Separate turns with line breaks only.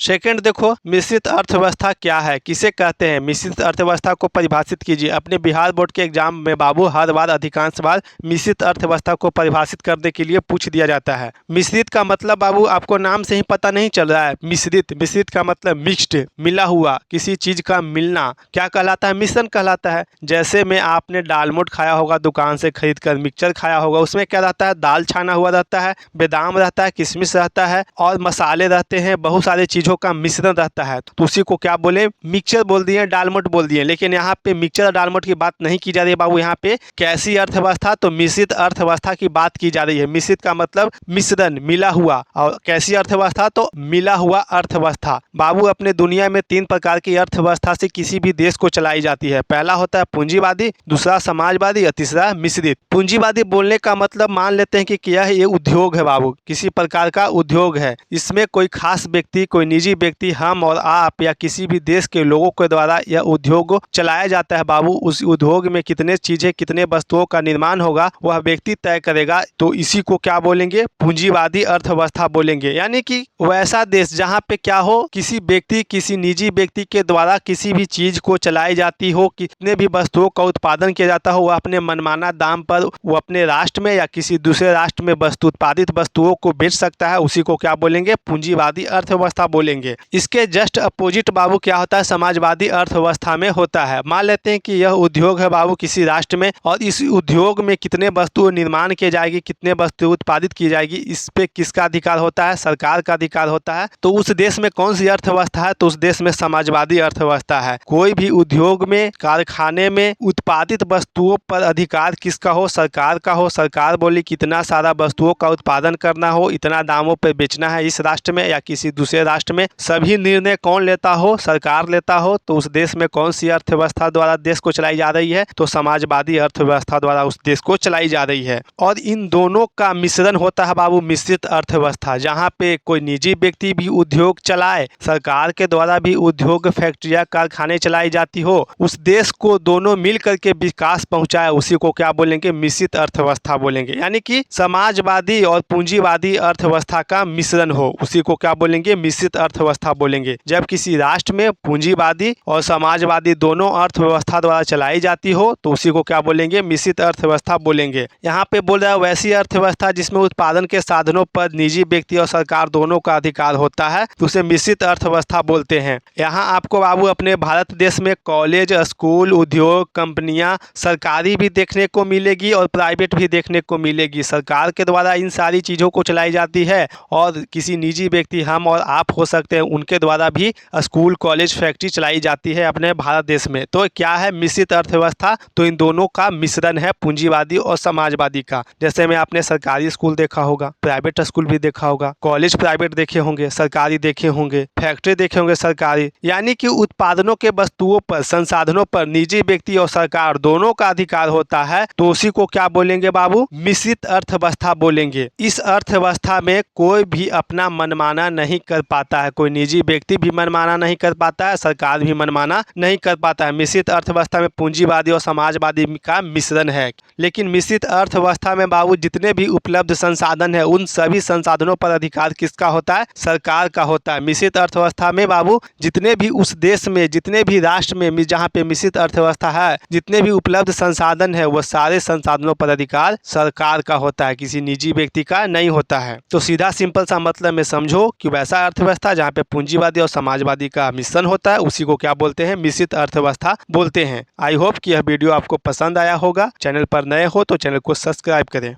Second देखो, मिश्रित अर्थव्यवस्था क्या है, किसे कहते हैं। मिश्रित अर्थव्यवस्था को परिभाषित कीजिए। अपने बिहार बोर्ड के एग्जाम में बाबू हर बार अधिकांश बार मिश्रित अर्थव्यवस्था को परिभाषित करने के लिए पूछ दिया जाता है। मिश्रित का मतलब बाबू आपको नाम से ही पता नहीं चल रहा है। मिश्रित, मिश्रित का मतलब मिक्स्ड, मिला हुआ, किसी चीज का मिलना क्या कहलाता है, मिश्रण कहलाता है। जैसे में आपने दालमोट खाया होगा दुकान से खरीद कर, मिक्सचर खाया होगा, उसमें क्या रहता है, दाल छाना हुआ रहता है, बादाम रहता है, किशमिश रहता है और मसाले रहते हैं, बहुत सारी चीजों का मिश्रण रहता है। तो उसी को क्या बोले, मिक्सचर बोल दिए, दालमोट बोल दिए। लेकिन यहाँ पे मिक्सचर और दालमोट की बात नहीं की जा रही है बाबू। यहाँ पे कैसी अर्थव्यवस्था, तो मिश्रित अर्थव्यवस्था की बात की जा रही है। मिश्रित का मतलब मिश्रण, मिला हुआ, और कैसी अर्थव्यवस्था, तो मिला हुआ अर्थव्यवस्था। बाबू अपने दुनिया में 3 प्रकार की अर्थव्यवस्था से किसी भी देश को चलाई जाती है। पहला होता है पूंजीवादी, दूसरा समाजवादी और तीसरा मिश्रित। पूंजीवादी बोलने का मतलब मान लेते हैं कि क्या है, ये उद्योग है बाबू, किसी प्रकार का उद्योग है। इसमें कोई खास व्यक्ति, कोई निजी व्यक्ति, हम और आप या किसी भी देश के लोगों के द्वारा यह उद्योग चलाया जाता है बाबू। उस उद्योग में कितने चीजें, कितने वस्तुओं का निर्माण होगा वह व्यक्ति तय करेगा। तो इसी को क्या बोलेंगे, पूंजीवादी अर्थव्यवस्था बोलेंगे। यानी कि वैसा देश जहाँ पे क्या हो, किसी व्यक्ति, किसी निजी व्यक्ति के द्वारा किसी भी चीज को चलाई जाती हो, कितने भी वस्तुओं का उत्पादन किया जाता हो, वह अपने मनमाना दाम पर वो अपने राष्ट्र में या किसी दूसरे राष्ट्र में उत्पादित वस्तुओं को बेच सकता है। उसी को क्या बोलेंगे, पूंजीवादी अर्थव्यवस्था बोलेंगे। इसके जस्ट अपोजिट बाबू क्या होता है, समाजवादी अर्थव्यवस्था में होता है। मान लेते हैं कि यह उद्योग है बाबू किसी राष्ट्र में, और इस उद्योग में कितने वस्तुएं निर्माण की जाएगी, कितने वस्तुएं उत्पादित की जाएगी, इस पे किसका अधिकार होता है, सरकार का अधिकार होता है। तो उस देश में कौन सी अर्थव्यवस्था है, तो उस देश में समाजवादी अर्थव्यवस्था है। कोई भी उद्योग में, कारखाने में उत्पादित वस्तुओं पर अधिकार किसका हो, सरकार का हो। सरकार बोली कितना सारा वस्तुओं का उत्पादन करना हो, इतना दामों पर बेचना है इस राष्ट्र में या किसी दूसरे राष्ट्र में, सभी निर्णय कौन लेता हो, सरकार लेता हो। तो उस देश में कौन सी अर्थव्यवस्था द्वारा देश को चलाई जा रही है, तो समाजवादी अर्थव्यवस्था द्वारा उस देश को चलाई जा रही है। और इन दोनों का मिश्रण होता है बाबू मिश्रित अर्थव्यवस्था, जहाँ पे कोई निजी व्यक्ति भी उद्योग चलाए, सरकार के द्वारा भी उद्योग, फैक्ट्रियां, कारखाने चलाई जाती हो, उस देश को दोनों मिल करके विकास पहुंचाए, उसी को क्या बोलेंगे, मिश्रित अर्थव्यवस्था बोलेंगे। यानी कि समाजवादी और पूंजीवादी अर्थव्यवस्था का मिश्रण हो, उसी को क्या बोलेंगे, मिश्रित अर्थव्यवस्था बोलेंगे। जब किसी राष्ट्र में पूंजीवादी और समाजवादी दोनों अर्थव्यवस्था द्वारा चलाई जाती हो, तो उसी को क्या बोलेंगे, मिश्रित अर्थव्यवस्था बोलेंगे। यहाँ पे बोल रहा है वैसी अर्थव्यवस्था जिसमें उत्पादन के साधनों पर निजी व्यक्ति और सरकार दोनों का अधिकार होता है, तो उसे मिश्रित अर्थव्यवस्था बोलते हैं। यहाँ आपको बाबू अपने भारत देश में कॉलेज, स्कूल, उद्योग, कंपनियां सरकारी भी देखने को मिलेगी और प्राइवेट भी देखने को मिलेगी। सरकार के द्वारा इन सारी चीज़ों को चलाई जाती है, और किसी निजी व्यक्ति, हम और आप हो सकते हैं, उनके द्वारा भी स्कूल, कॉलेज, फैक्ट्री चलाई जाती है अपने भारत देश में। तो क्या है मिश्रित अर्थव्यवस्था, तो इन दोनों का मिश्रण है, पूंजीवादी और समाजवादी का। जैसे में आपने सरकारी स्कूल देखा होगा, प्राइवेट स्कूल भी देखा होगा, कॉलेज प्राइवेट देखे होंगे, सरकारी देखे होंगे, फैक्ट्री देखे होंगे सरकारी। यानी कि उत्पादनों के वस्तुओं पर, संसाधनों पर निजी व्यक्ति और सरकार दोनों का अधिकार होता है। तो उसी को क्या बोलेंगे बाबू, मिश्रित अर्थव्यवस्था बोलेंगे। इस अर्थव्यवस्था में कोई भी अपना मनमाना नहीं कर पाता है, कोई निजी व्यक्ति भी मनमाना नहीं कर पाता है, सरकार भी मनमाना नहीं कर पाता है। मिश्रित अर्थव्यवस्था में पूंजीवादी और समाजवादी का मिश्रण है। लेकिन मिश्रित अर्थव्यवस्था में बाबू जितने भी उपलब्ध संसाधन है, उन सभी संसाधनों पर अधिकार किसका होता है, सरकार का होता है। मिश्रित अर्थव्यवस्था में बाबू जितने भी उस देश में, जितने भी राष्ट्र में जहाँ पे मिश्रित अर्थव्यवस्था है, जितने भी उपलब्ध संसाधन है, वो सारे संसाधनों पर अधिकार सरकार का होता है, किसी निजी व्यक्ति का नहीं होता है। तो सीधा सिंपल सा मतलब में समझो कि वैसा अर्थव्यवस्था जहाँ पे पूंजीवादी और समाजवादी का मिश्रण होता है, उसी को क्या बोलते हैं, मिश्रित अर्थव्यवस्था बोलते हैं। आई होप कि यह वीडियो आपको पसंद आया होगा। चैनल पर नए हो तो चैनल को सब्सक्राइब करें।